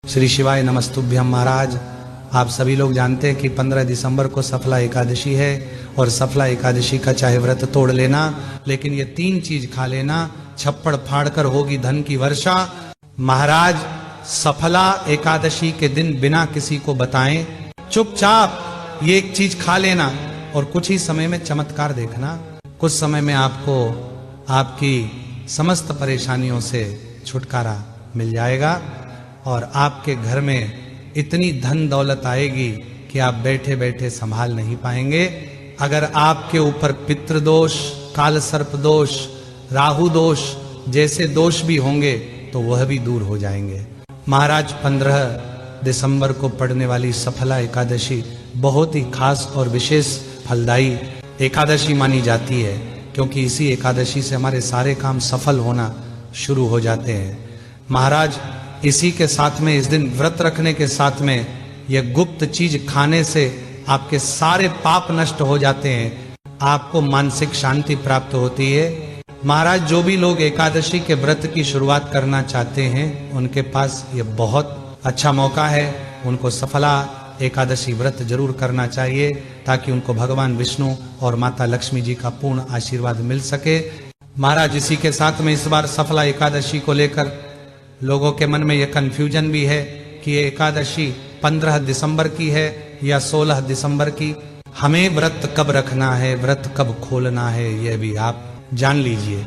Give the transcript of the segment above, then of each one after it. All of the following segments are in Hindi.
श्री शिवाय नमस्तुभ्यम। महाराज, आप सभी लोग जानते हैं कि 15 दिसंबर को सफला एकादशी है और सफला एकादशी का चाहे व्रत तोड़ लेना, लेकिन ये 3 चीज खा लेना, छप्पड़ फाड़ कर होगी धन की वर्षा। महाराज, सफला एकादशी के दिन बिना किसी को बताएं चुपचाप ये एक चीज खा लेना और कुछ ही समय में चमत्कार देखना। कुछ समय में आपको आपकी समस्त परेशानियों से छुटकारा मिल जाएगा और आपके घर में इतनी धन दौलत आएगी कि आप बैठे बैठे संभाल नहीं पाएंगे। अगर आपके ऊपर पितृदोष, काल सर्प दोष, राहु दोष जैसे दोष भी होंगे तो वह भी दूर हो जाएंगे। महाराज, 15 दिसंबर को पड़ने वाली सफला एकादशी बहुत ही खास और विशेष फलदायी एकादशी मानी जाती है, क्योंकि इसी एकादशी से हमारे सारे काम सफल होना शुरू हो जाते हैं। महाराज, इसी के साथ में, इस दिन व्रत रखने के साथ में, यह गुप्त चीज खाने से आपके सारे पाप नष्ट हो जाते हैं, आपको मानसिक शांति प्राप्त होती है। महाराज, जो भी लोग एकादशी के व्रत की शुरुआत करना चाहते हैं उनके पास यह बहुत अच्छा मौका है। उनको सफला एकादशी व्रत जरूर करना चाहिए ताकि उनको भगवान विष्णु और माता लक्ष्मी जी का पूर्ण आशीर्वाद मिल सके। महाराज, इसी के साथ में इस बार सफला एकादशी को लेकर लोगों के मन में यह कंफ्यूजन भी है कि ये एकादशी 15 दिसंबर की है या 16 दिसंबर की। हमें व्रत कब रखना है, व्रत कब खोलना है, यह भी आप जान लीजिए।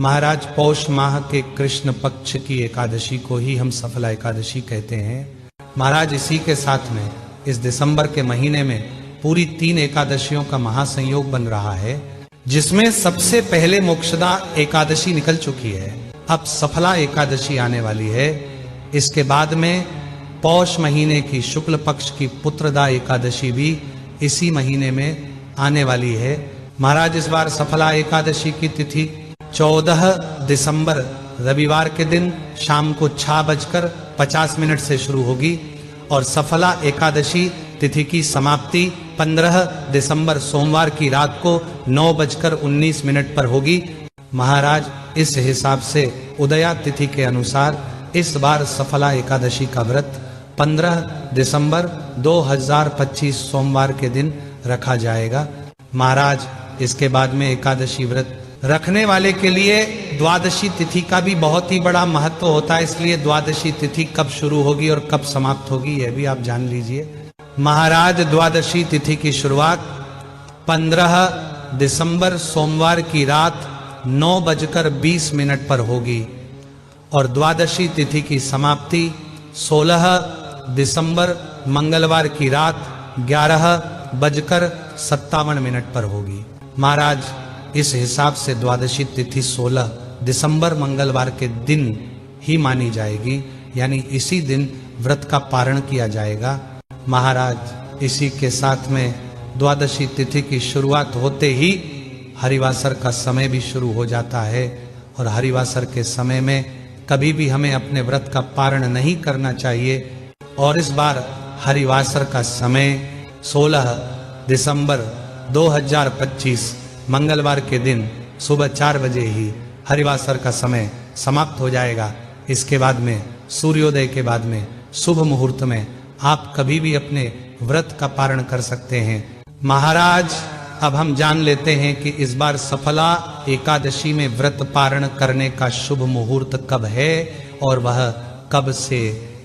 महाराज, पौष माह के कृष्ण पक्ष की एकादशी को ही हम सफला एकादशी कहते हैं। महाराज, इसी के साथ में इस दिसंबर के महीने में पूरी 3 एकादशियों का महासंयोग बन रहा है, जिसमें सबसे पहले मोक्षदा एकादशी निकल चुकी है। अब सफला एकादशी आने वाली है। इसके बाद में पौष महीने की शुक्ल पक्ष की पुत्रदा एकादशी भी इसी महीने में आने वाली है। महाराज, इस बार सफला एकादशी की तिथि 14 दिसंबर रविवार के दिन शाम को 6:50 से शुरू होगी और सफला एकादशी तिथि की समाप्ति 15 दिसंबर सोमवार की रात को 9:19 पर होगी। महाराज, इस हिसाब से उदया तिथि के अनुसार इस बार सफला एकादशी का व्रत 15 दिसंबर 2025 सोमवार के दिन रखा जाएगा। महाराज, इसके बाद में एकादशी व्रत रखने वाले के लिए द्वादशी तिथि का भी बहुत ही बड़ा महत्व होता है, इसलिए द्वादशी तिथि कब शुरू होगी और कब समाप्त होगी यह भी आप जान लीजिए। महाराज, द्वादशी तिथि की शुरुआत 15 दिसंबर सोमवार की रात 9:20 पर होगी और द्वादशी तिथि की समाप्ति 16 दिसंबर मंगलवार की रात 11:57 पर होगी। महाराज, इस हिसाब से द्वादशी तिथि 16 दिसंबर मंगलवार के दिन ही मानी जाएगी, यानी इसी दिन व्रत का पारण किया जाएगा। महाराज, इसी के साथ में द्वादशी तिथि की शुरुआत होते ही हरिवासर का समय भी शुरू हो जाता है और हरिवासर के समय में कभी भी हमें अपने व्रत का पारण नहीं करना चाहिए। और इस बार हरिवासर का समय 16 दिसंबर 2025 मंगलवार के दिन सुबह 4 बजे ही हरिवासर का समय समाप्त हो जाएगा। इसके बाद में सूर्योदय के बाद में शुभ मुहूर्त में आप कभी भी अपने व्रत का पारण कर सकते हैं। महाराज, अब हम जान लेते हैं कि इस बार सफला एकादशी में व्रत पारण करने का शुभ मुहूर्त कब है और वह कब से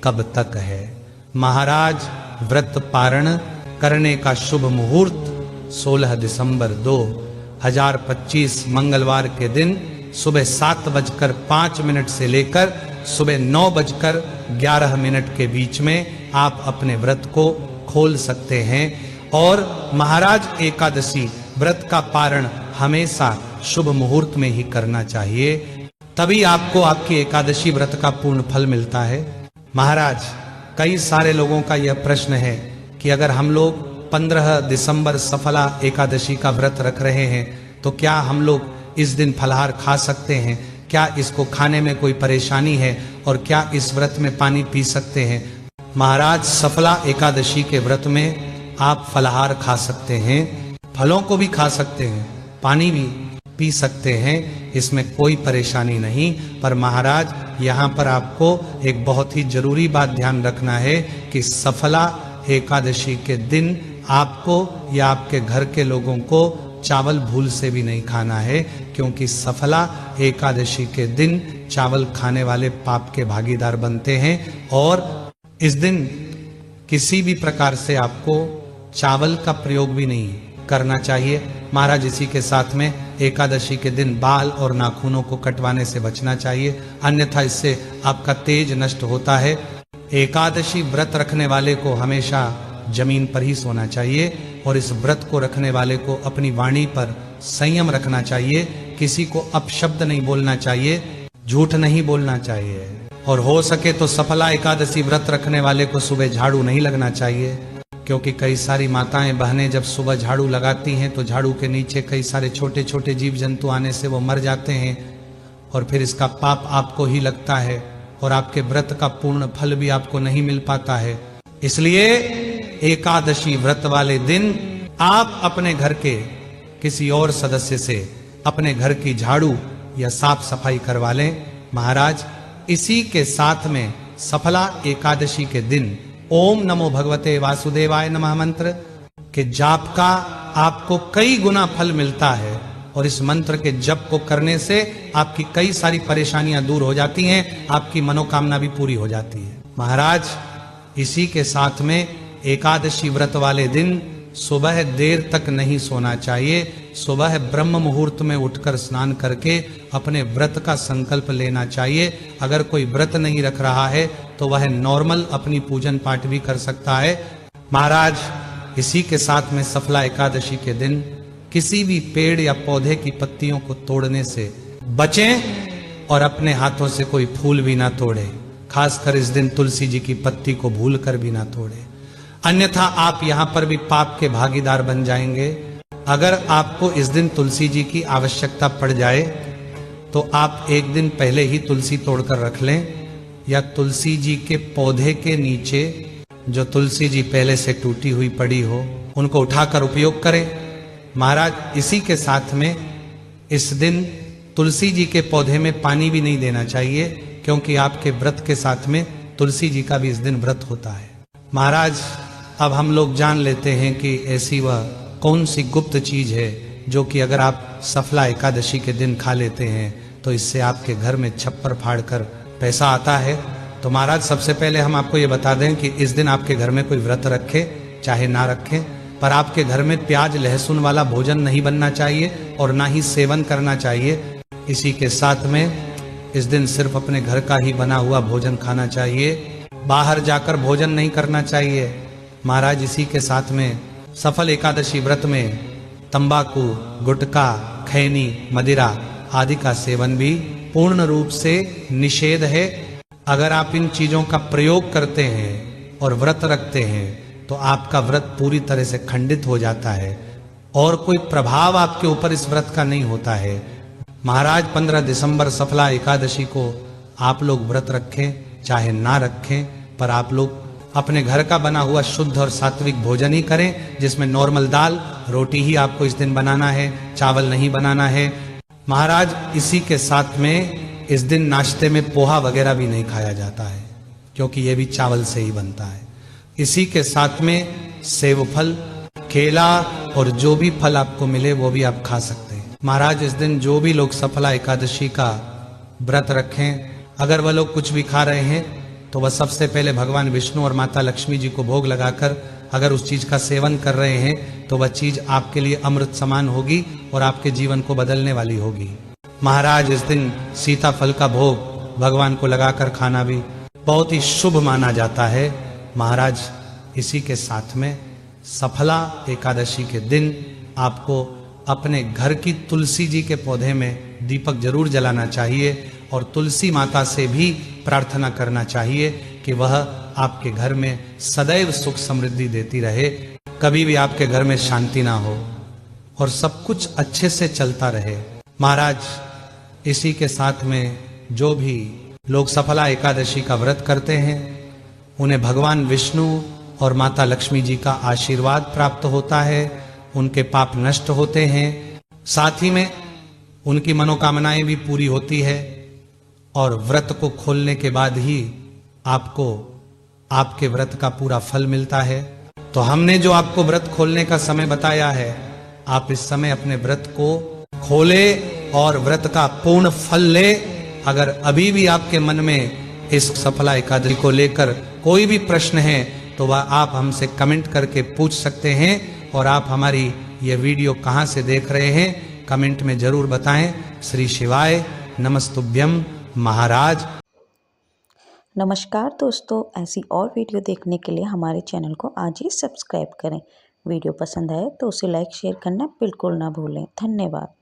कब तक है। महाराज, व्रत पारण करने का शुभ मुहूर्त 16 दिसंबर 2025 मंगलवार के दिन सुबह 7:05 से लेकर सुबह 9:11 के बीच में आप अपने व्रत को खोल सकते हैं। और महाराज, एकादशी व्रत का पारण हमेशा शुभ मुहूर्त में ही करना चाहिए, तभी आपको आपकी एकादशी व्रत का पूर्ण फल मिलता है। महाराज, कई सारे लोगों का यह प्रश्न है कि अगर हम लोग 15 दिसंबर सफला एकादशी का व्रत रख रहे हैं तो क्या हम लोग इस दिन फलाहार खा सकते हैं, क्या इसको खाने में कोई परेशानी है और क्या इस व्रत में पानी पी सकते हैं। महाराज, सफला एकादशी के व्रत में आप फलाहार खा सकते हैं, फलों को भी खा सकते हैं, पानी भी। पी सकते हैं, इसमें कोई परेशानी नहीं। पर महाराज यहाँ पर आपको एक बहुत ही जरूरी बात ध्यान रखना है कि सफला एकादशी के दिन आपको या आपके घर के लोगों को चावल भूल से भी नहीं खाना है, क्योंकि सफला एकादशी के दिन चावल खाने वाले पाप के भागीदार बनते हैं। और इस दिन किसी भी प्रकार से आपको चावल का प्रयोग भी नहीं करना चाहिए। महाराज इसी के साथ में एकादशी के दिन बाल और नाखूनों को कटवाने से बचना चाहिए, अन्यथा इससे आपका तेज नष्ट होता है। एकादशी व्रत रखने वाले को हमेशा जमीन पर ही सोना चाहिए और इस व्रत को रखने वाले को अपनी वाणी पर संयम रखना चाहिए, किसी को अपशब्द नहीं बोलना चाहिए, झूठ नहीं बोलना चाहिए, और हो सके तो सफला एकादशी व्रत रखने वाले को सुबह झाड़ू नहीं लगना चाहिए, क्योंकि कई सारी माताएं बहनें जब सुबह झाड़ू लगाती हैं तो झाड़ू के नीचे कई सारे छोटे छोटे जीव जंतु आने से वो मर जाते हैं और फिर इसका पाप आपको ही लगता है और आपके व्रत का पूर्ण फल भी आपको नहीं मिल पाता है। इसलिए एकादशी व्रत वाले दिन आप अपने घर के किसी और सदस्य से अपने घर की झाड़ू या साफ सफाई करवा लें। महाराज इसी के साथ में सफला एकादशी के दिन ओम नमो भगवते वासुदेवाय नमः मंत्र के जाप का आपको कई गुना फल मिलता है और इस मंत्र के जप को करने से आपकी कई सारी परेशानियां दूर हो जाती हैं, आपकी मनोकामना भी पूरी हो जाती है। महाराज इसी के साथ में एकादशी व्रत वाले दिन सुबह देर तक नहीं सोना चाहिए। सुबह ब्रह्म मुहूर्त में उठकर स्नान करके अपने व्रत का संकल्प लेना चाहिए। अगर कोई व्रत नहीं रख रहा है तो वह नॉर्मल अपनी पूजन पाठ भी कर सकता है। महाराज इसी के साथ में सफला एकादशी के दिन किसी भी पेड़ या पौधे की पत्तियों को तोड़ने से बचें और अपने हाथों से कोई फूल भी ना तोड़े, खासकर इस दिन तुलसी जी की पत्ती को भूल कर भी ना तोड़े, अन्यथा आप यहां पर भी पाप के भागीदार बन जाएंगे। अगर आपको इस दिन तुलसी जी की आवश्यकता पड़ जाए तो आप एक दिन पहले ही तुलसी तोड़कर रख लें, या तुलसी जी के पौधे के नीचे जो तुलसी जी पहले से टूटी हुई पड़ी हो उनको उठाकर उपयोग करें। महाराज इसी के साथ में इस दिन तुलसी जी के पौधे में पानी भी नहीं देना चाहिए, क्योंकि आपके व्रत के साथ में तुलसी जी का भी इस दिन व्रत होता है। महाराज अब हम लोग जान लेते हैं कि ऐसी वह कौन सी गुप्त चीज है जो कि अगर आप सफला एकादशी के दिन खा लेते हैं तो इससे आपके घर में छप्पर फाड़ कर पैसा आता है। तो महाराज सबसे पहले हम आपको ये बता दें कि इस दिन आपके घर में कोई व्रत रखे चाहे ना रखे, पर आपके घर में प्याज लहसुन वाला भोजन नहीं बनना चाहिए और ना ही सेवन करना चाहिए। इसी के साथ में इस दिन सिर्फ अपने घर का ही बना हुआ भोजन खाना चाहिए, बाहर जाकर भोजन नहीं करना चाहिए। महाराज इसी के साथ में सफल एकादशी व्रत में तंबाकू, गुटखा, खैनी, मदिरा आदि का सेवन भी पूर्ण रूप से निषेध है। अगर आप इन चीजों का प्रयोग करते हैं और व्रत रखते हैं तो आपका व्रत पूरी तरह से खंडित हो जाता है और कोई प्रभाव आपके ऊपर इस व्रत का नहीं होता है। महाराज 15 दिसंबर सफला एकादशी को आप लोग व्रत रखें चाहे ना रखें, पर आप लोग अपने घर का बना हुआ शुद्ध और सात्विक भोजन ही करें, जिसमें नॉर्मल दाल रोटी ही आपको इस दिन बनाना है, चावल नहीं बनाना है। महाराज इसी के साथ में इस दिन नाश्ते में पोहा वगैरह भी नहीं खाया जाता है, क्योंकि यह भी चावल से ही बनता है। इसी के साथ में सेब फल, केला और जो भी फल आपको मिले वो भी आप खा सकते हैं। महाराज इस दिन जो भी लोग सफला एकादशी का व्रत रखें, अगर वह लोग कुछ भी खा रहे हैं तो वह सबसे पहले भगवान विष्णु और माता लक्ष्मी जी को भोग लगाकर अगर उस चीज का सेवन कर रहे हैं तो वह चीज आपके लिए अमृत समान होगी और आपके जीवन को बदलने वाली होगी। महाराज इस दिन सीताफल का भोग भगवान को लगाकर खाना भी बहुत ही शुभ माना जाता है। महाराज इसी के साथ में सफला एकादशी के दिन आपको अपने घर की तुलसी जी के पौधे में दीपक जरूर जलाना चाहिए और तुलसी माता से भी प्रार्थना करना चाहिए कि वह आपके घर में सदैव सुख समृद्धि देती रहे, कभी भी आपके घर में शांति ना हो और सब कुछ अच्छे से चलता रहे। महाराज इसी के साथ में जो भी लोग सफला एकादशी का व्रत करते हैं उन्हें भगवान विष्णु और माता लक्ष्मी जी का आशीर्वाद प्राप्त होता है, उनके पाप नष्ट होते हैं। साथ ही में उनकी मनोकामनाएं भी पूरी होती है और व्रत को खोलने के बाद ही आपको आपके व्रत का पूरा फल मिलता है। तो हमने जो आपको व्रत खोलने का समय बताया है, आप इस समय अपने व्रत को खोले और व्रत का पूर्ण फल ले। अगर अभी भी आपके मन में इस सफला एकादशी को लेकर कोई भी प्रश्न है तो वह आप हमसे कमेंट करके पूछ सकते हैं। और आप हमारी ये वीडियो कहाँ से देख रहे हैं कमेंट में जरूर बताएं। श्री शिवाय नमस्तुभ्यम महाराज। नमस्कार दोस्तों, ऐसी और वीडियो देखने के लिए हमारे चैनल को आज ही सब्सक्राइब करें। वीडियो पसंद आए तो उसे लाइक शेयर करना बिल्कुल ना भूलें। धन्यवाद।